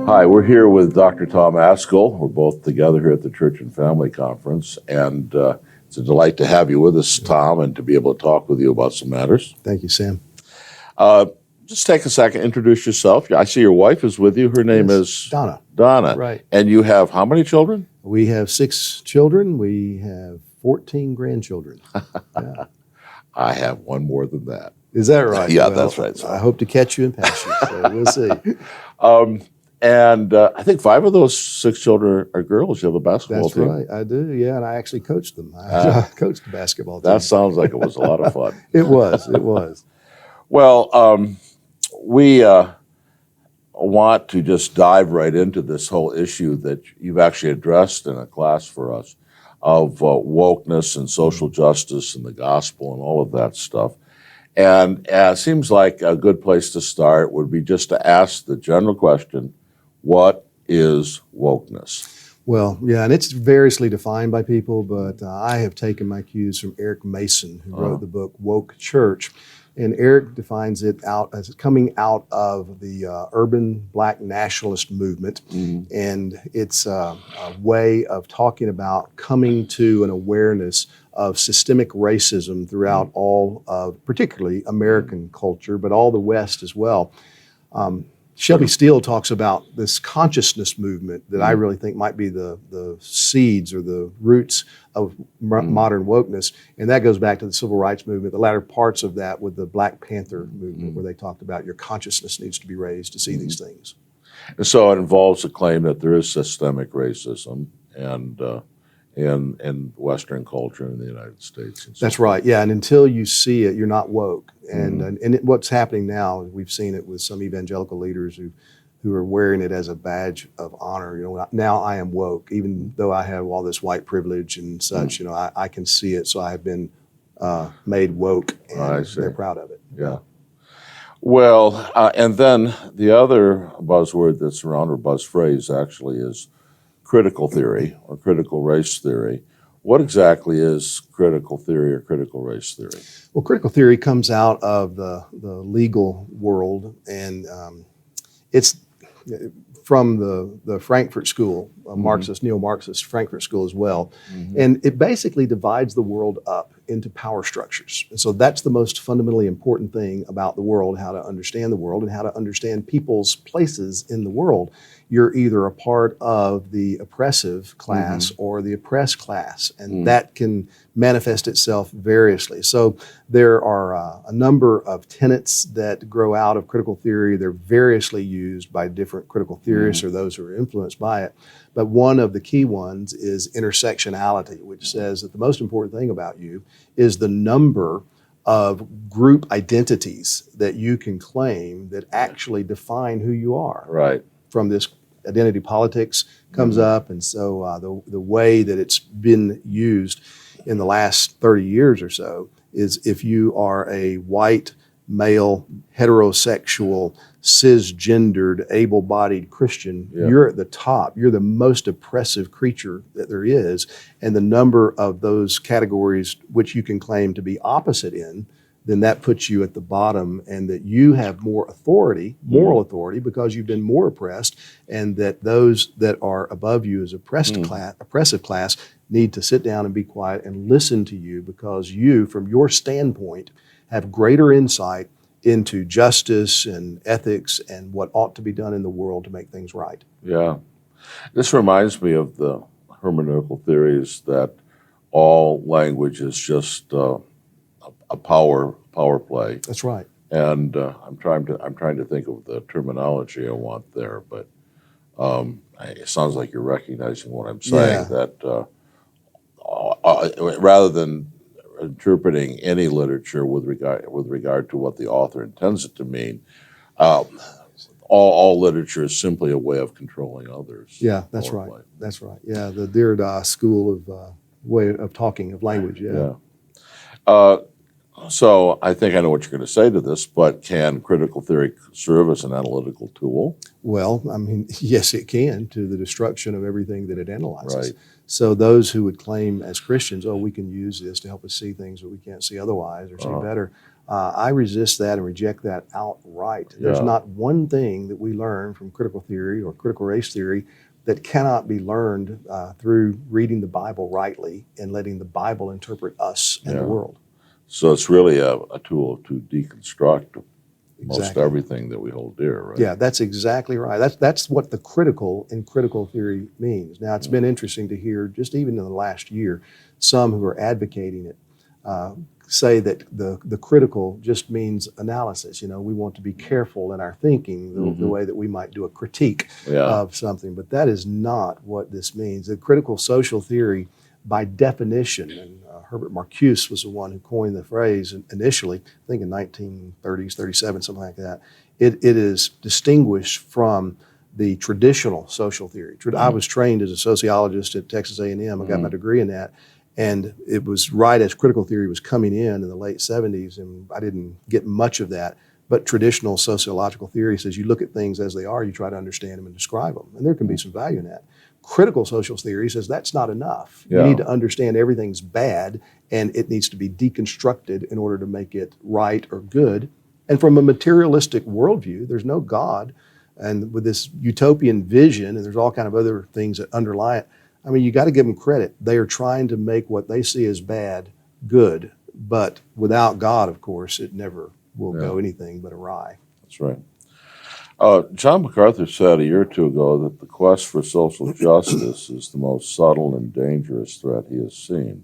Hi, we're here with Dr. Tom Ascol. We're both together here at the Church and Family Conference, and it's a delight to have you with us, Tom, and to be able to talk with you about some matters. Thank you, Sam. Just take a second, introduce yourself. I see your wife is with you. Her name is Donna. Donna. Right. And you have how many children? We have 6 children. We have 14 grandchildren. Yeah. I have one more than that. Is that right? Yeah, Well, that's right. So. I hope to catch you and pass you, so we'll see. And I think 5 of those 6 children are girls. You have a basketball That's team. right, I do, yeah, and I actually coached them. I coached the basketball team. That sounds like it was a lot of fun. It was. Well, we want to just dive right into this whole issue that you've actually addressed in a class for us of wokeness and social justice and the gospel and all of that stuff. And it seems like a good place to start would be just to ask the general question, what is wokeness? Well, yeah, and it's variously defined by people, but I have taken my cues from Eric Mason, who wrote the book Woke Church. And Eric defines it out as coming out of the urban black nationalist movement. Mm-hmm. And it's a way of talking about coming to an awareness of systemic racism throughout all of, particularly American culture, but all the West as well. Shelby Steele talks about this consciousness movement that I really think might be the seeds or the roots of modern wokeness. And that goes back to the civil rights movement, the latter parts of that with the Black Panther movement, where they talked about your consciousness needs to be raised to see these things. And so it involves a claim that there is systemic racism and in Western culture in the United States. And so That's right, yeah, and until you see it, you're not woke. And what's happening now, we've seen it with some evangelical leaders who are wearing it as a badge of honor. You know, now I am woke, even though I have all this white privilege and such. You know, I can see it, so I have been made woke, and they're proud of it. Yeah. Well, and then the other buzzword that's around, or buzz phrase actually, is critical theory or critical race theory. What exactly is critical theory or critical race theory? Well, critical theory comes out of the legal world, and it's from the Frankfurt School, a Marxist, neo-Marxist Frankfurt School as well. And it basically divides the world up into power structures. And so that's the most fundamentally important thing about the world, how to understand the world and how to understand people's places in the world. You're either a part of the oppressive class or the oppressed class, and that can manifest itself variously. So there are a number of tenets that grow out of critical theory. They're variously used by different critical theorists or those who are influenced by it. But one of the key ones is intersectionality, which says that the most important thing about you is the number of group identities that you can claim that actually define who you are. Right. From this identity politics comes up, and so the way that it's been used in the last 30 years or so is if you are a white, male, heterosexual, cisgendered, able-bodied Christian, you're at the top. You're the most oppressive creature that there is, and the number of those categories which you can claim to be opposite in, then that puts you at the bottom, and that you have more authority, moral authority, because you've been more oppressed, and that those that are above you as oppressive class need to sit down and be quiet and listen to you, because you, from your standpoint, have greater insight into justice and ethics and what ought to be done in the world to make things right. Yeah. This reminds me of the hermeneutical theories that all language is just a power play. That's right. And I'm trying to think of the terminology I want there, but it sounds like you're recognizing what I'm saying. That rather than interpreting any literature with regard to what the author intends it to mean, all literature is simply a way of controlling others. Yeah, that's right. That's right. Yeah, the Derrida school of way of talking of language. Yeah. So I think I know what you're going to say to this, but can critical theory serve as an analytical tool? Well, I mean, yes, it can, to the destruction of everything that it analyzes. Right. So those who would claim as Christians, oh, we can use this to help us see things that we can't see otherwise or see better, I resist that and reject that outright. There's Yeah. not one thing that we learn from critical theory or critical race theory that cannot be learned through reading the Bible rightly and letting the Bible interpret us and Yeah. the world. So it's really a tool to deconstruct most Exactly. everything that we hold dear, right? Yeah, that's exactly right. That's what the critical in critical theory means. Now, it's been interesting to hear, just even in the last year, some who are advocating it say that the critical just means analysis. We want to be careful in our thinking, the way that we might do a critique Yeah. of something. But that is not what this means. The critical social theory, by definition, and Herbert Marcuse was the one who coined the phrase initially, I think in 1930s, 37, something like that. It is distinguished from the traditional social theory. I was trained as a sociologist at Texas A&M. I got my degree in that. And it was right as critical theory was coming in the late 70s, and I didn't get much of that. But traditional sociological theory says you look at things as they are, you try to understand them and describe them. And there can be some value in that. Critical social theory says that's not enough. Yeah. You need to understand everything's bad, and it needs to be deconstructed in order to make it right or good. And from a materialistic worldview, there's no God. And with this utopian vision, and there's all kind of other things that underlie it, I mean, you got to give them credit. They are trying to make what they see as bad good. But without God, of course, it never will go anything but awry. That's right. John MacArthur said a year or two ago that the quest for social justice is the most subtle and dangerous threat he has seen.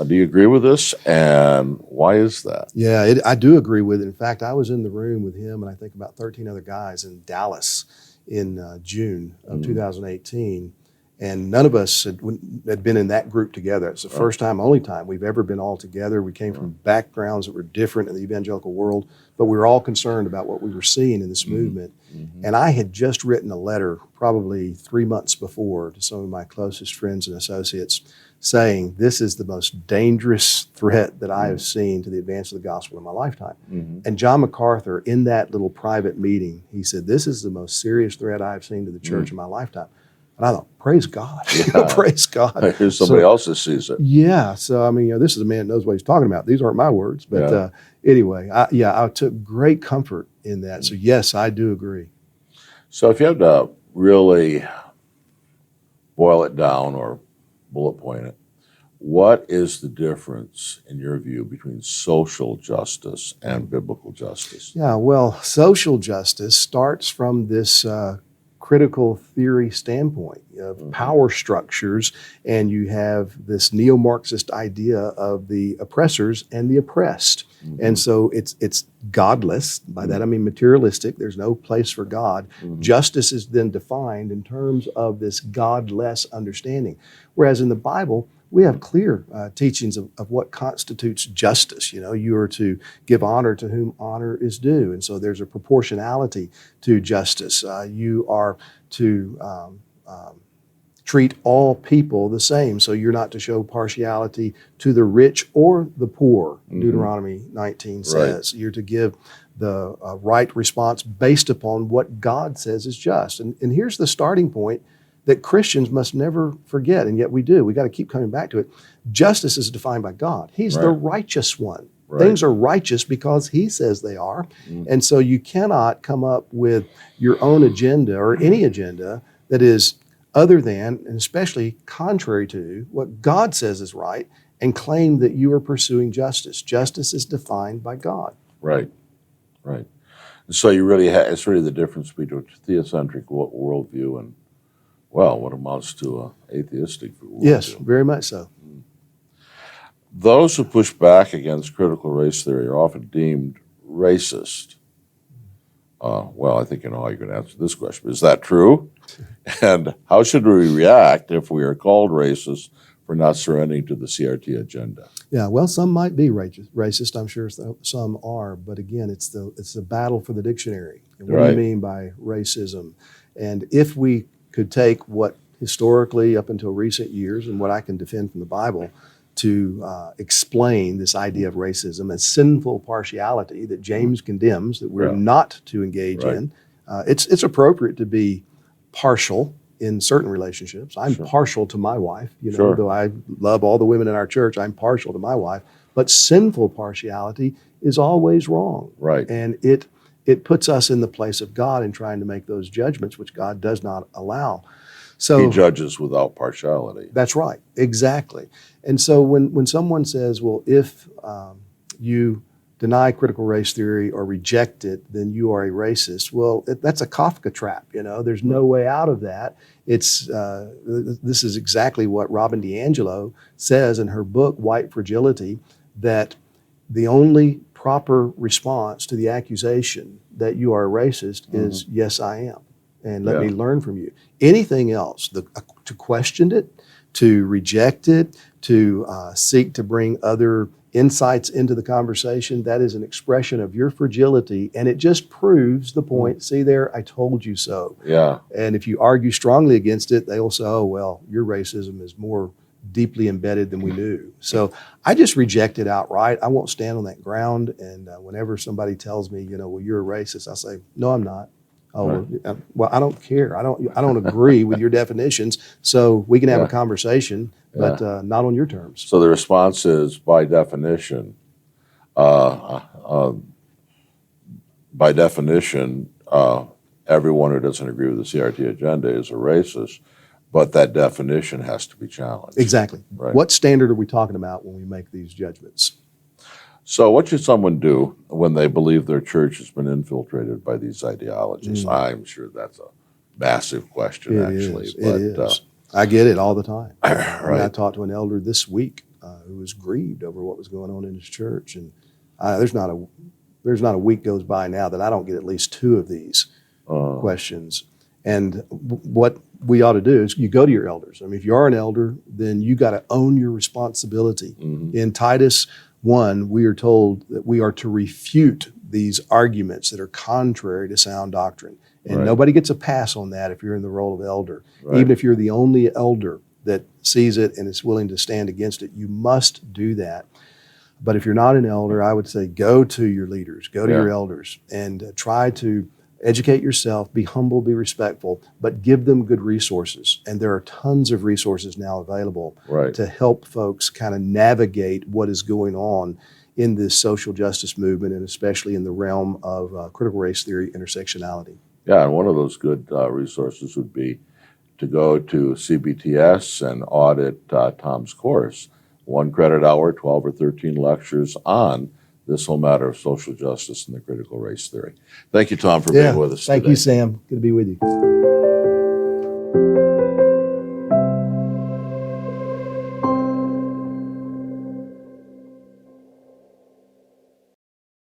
Do you agree with this, and why is that? Yeah, I do agree with it. In fact, I was in the room with him and I think about 13 other guys in Dallas in June of 2018. And none of us had been in that group together. It's the first time, only time we've ever been all together. We came from backgrounds that were different in the evangelical world, but we were all concerned about what we were seeing in this movement. And I had just written a letter probably 3 months before to some of my closest friends and associates saying, this is the most dangerous threat that I have seen to the advance of the gospel in my lifetime. And John MacArthur, in that little private meeting, he said, this is the most serious threat I've seen to the church in my lifetime. And I thought, praise God, praise God. Here's somebody else that sees it. Yeah, so I mean, this is a man that knows what he's talking about. These aren't my words, but anyway, I took great comfort in that. So yes, I do agree. So if you had to really boil it down or bullet point it, what is the difference, in your view, between social justice and biblical justice? Yeah, well, social justice starts from this critical theory standpoint of power structures, and you have this neo-Marxist idea of the oppressors and the oppressed. And so it's godless. By that I mean materialistic. There's no place for God. Justice is then defined in terms of this godless understanding. Whereas in the Bible, we have clear teachings of what constitutes justice. You are to give honor to whom honor is due. And so there's a proportionality to justice. You are to treat all people the same. So you're not to show partiality to the rich or the poor, Deuteronomy 19 says. You're to give the right response based upon what God says is just. And here's the starting point that Christians must never forget, and yet we do. We got to keep coming back to it. Justice is defined by God. He's the righteous one. Things are righteous because He says they are. And so you cannot come up with your own agenda or any agenda that is other than, and especially contrary to, what God says is right and claim that you are pursuing justice. Justice is defined by God. Right. And so you really it's really the difference between a theocentric worldview and, well, what amounts to an atheistic worldview. Yes, very much so. Those who push back against critical race theory are often deemed racist. Well, I think you know how you can answer this question. Is that true? And how should we react if we are called racist for not surrendering to the CRT agenda? Yeah, well, some might be racist. I'm sure some are. But again, it's the battle for the dictionary. And what do you mean by racism? And if we could take what historically up until recent years and what I can defend from the Bible to explain this idea of racism as sinful partiality that James condemns, that we're not to engage in. It's appropriate to be partial in certain relationships. I'm partial to my wife, though I love all the women in our church, I'm partial to my wife. But sinful partiality is always wrong. Right. And it puts us in the place of God in trying to make those judgments, which God does not allow. So He judges without partiality. that's right, exactly. And so when someone says, well, if you deny critical race theory or reject it, then you are a racist. Well, that's a Kafka trap. There's no way out of that. This is exactly what Robin DiAngelo says in her book, White Fragility, that the only proper response to the accusation that you are a racist is, yes, I am. And let me learn from you. Anything else, to question it, to reject it, to seek to bring other insights into the conversation, that is an expression of your fragility, and it just proves the point. See there, I told you so. Yeah. And if you argue strongly against it, they will say, oh, well, your racism is more deeply embedded than we knew. So I just reject it outright. I won't stand on that ground. And whenever somebody tells me, well, you're a racist, I say, no, I'm not. Oh, Right. well, I don't care. I don't agree with your definitions. So we can have a conversation, but not on your terms. So the response is, by definition, everyone who doesn't agree with the CRT agenda is a racist, but that definition has to be challenged. Exactly. Right. What standard are we talking about when we make these judgments? So what should someone do when they believe their church has been infiltrated by these ideologies? I'm sure that's a massive question, actually. It is. I get it all the time. Right. I talked to an elder this week who was grieved over what was going on in his church, and there's not a week goes by now that I don't get at least two of these questions. And what we ought to do is you go to your elders. I mean, if you are an elder, then you got to own your responsibility. In Titus 1, we are told that we are to refute these arguments that are contrary to sound doctrine. And nobody gets a pass on that if you're in the role of elder. Even if you're the only elder that sees it and is willing to stand against it, you must do that. But if you're not an elder, I would say go to your leaders, go to your elders, and try to educate yourself, be humble, be respectful, but give them good resources. And there are tons of resources now available to help folks kind of navigate what is going on in this social justice movement, and especially in the realm of critical race theory intersectionality. Yeah, and one of those good resources would be to go to CBTS and audit Tom's course. 1 credit hour, 12 or 13 lectures on this whole matter of social justice and the critical race theory. Thank you, Tom, for being with us today. Thank you, Sam. Good to be with you.